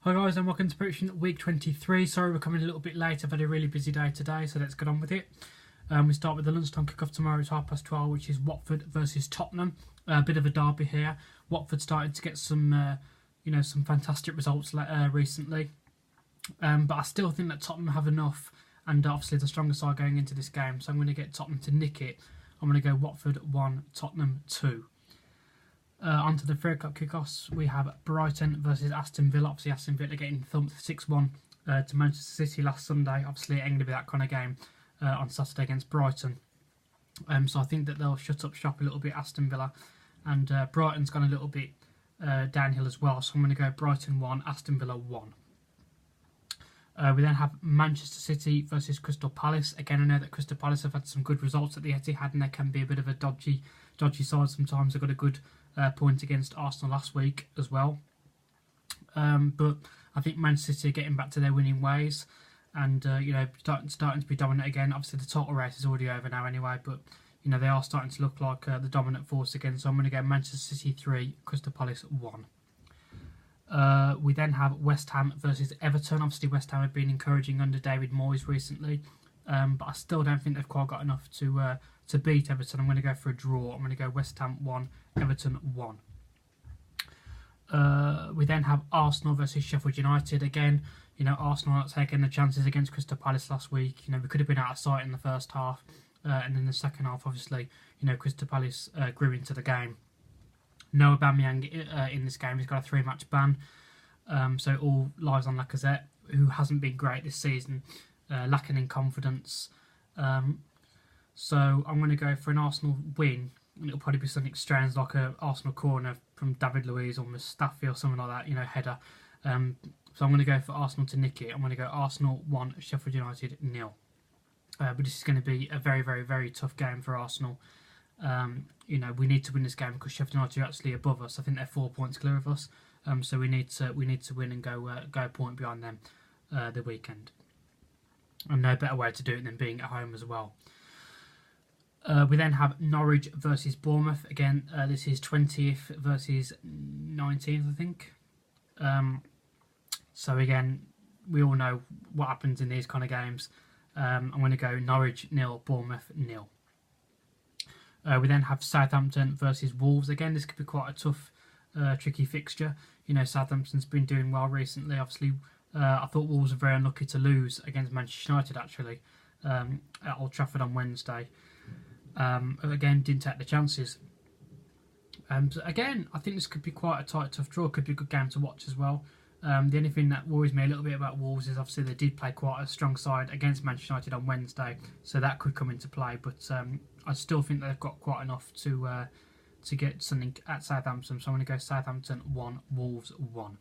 Hi guys and welcome to prediction week 23. Sorry we're coming a little bit late, I've had a really busy day today, so let's get on with it. We start with the lunchtime kickoff tomorrow. It's 12:30, which is Watford versus Tottenham. A bit of a derby here. Watford started to get some some fantastic results recently, but I still think that Tottenham have enough, and obviously the stronger side going into this game, so I'm going to get Tottenham to nick it. I'm going to go Watford 1, Tottenham 2. Onto the 3 o'clock kickoffs, we have Brighton versus Aston Villa. Obviously, Aston Villa getting thumped 6-1 to Manchester City last Sunday. Obviously, it ain't going to be that kind of game on Saturday against Brighton. So I think that they'll shut up shop a little bit, Aston Villa. And Brighton's gone a little bit downhill as well. So I'm going to go Brighton 1, Aston Villa 1. We then have Manchester City versus Crystal Palace. Again, I know that Crystal Palace have had some good results at the Etihad, and they can be a bit of a dodgy side sometimes. They got a good point against Arsenal last week as well. But I think Manchester City are getting back to their winning ways, and starting to be dominant again. Obviously, the title race is already over now anyway, but they are starting to look like the dominant force again. So I'm going to go Manchester City 3, Crystal Palace 1. We then have West Ham versus Everton. Obviously, West Ham have been encouraging under David Moyes recently, but I still don't think they've quite got enough to beat Everton. I'm going to go for a draw. I'm going to go West Ham 1, Everton 1. We then have Arsenal versus Sheffield United. Again, Arsenal not taking the chances against Crystal Palace last week. We could have been out of sight in the first half, and in the second half, obviously, Crystal Palace grew into the game. No Aubameyang in this game. He's got a 3-match ban, so it all lies on Lacazette, who hasn't been great this season, lacking in confidence. So I'm going to go for an Arsenal win. It'll probably be something strange like an Arsenal corner from David Luiz or Mustafi or something like that, header. So I'm going to go for Arsenal to nick it. I'm going to go Arsenal 1, Sheffield United 0. But this is going to be a very, very, very tough game for Arsenal. We need to win this game because Sheffield United are actually above us. I think they're 4 points clear of us. So we need to win and go a point behind them the weekend. And no better way to do it than being at home as well. We then have Norwich versus Bournemouth. Again, this is 20th versus 19th, I think. So again, we all know what happens in these kind of games. I'm going to go Norwich 0, Bournemouth 0. We then have Southampton versus Wolves. Again, this could be quite a tough, tricky fixture. Southampton's been doing well recently. Obviously, I thought Wolves were very unlucky to lose against Manchester United, actually, at Old Trafford on Wednesday. Again, didn't take the chances. So again, I think this could be quite a tight, tough draw. Could be a good game to watch as well. The only thing that worries me a little bit about Wolves is obviously they did play quite a strong side against Manchester United on Wednesday, so that could come into play. But I still think they've got quite enough to get something at Southampton. So I'm going to go Southampton 1, Wolves 1.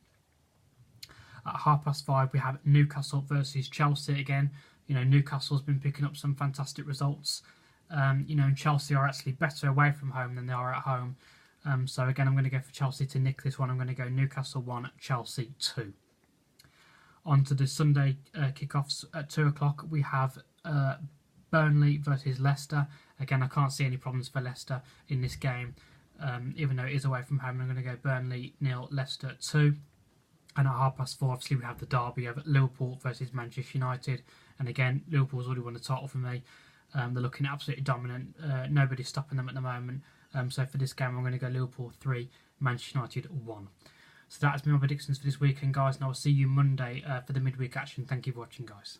At 5:30, we have Newcastle versus Chelsea again. Newcastle's been picking up some fantastic results. And Chelsea are actually better away from home than they are at home. So again, I'm going to go for Chelsea to nick this one. I'm going to go Newcastle 1, Chelsea 2. On to the Sunday kickoffs at 2 o'clock. We have Burnley versus Leicester. Again, I can't see any problems for Leicester in this game, even though it is away from home. I'm going to go Burnley 0, Leicester 2. And at 4:30, obviously, we have the derby of Liverpool versus Manchester United. And again, Liverpool's already won the title for me. They're looking absolutely dominant. Nobody's stopping them at the moment. So for this game, I'm going to go Liverpool 3, Manchester United 1. So that has been my predictions for this weekend, guys. And I will see you Monday for the midweek action. Thank you for watching, guys.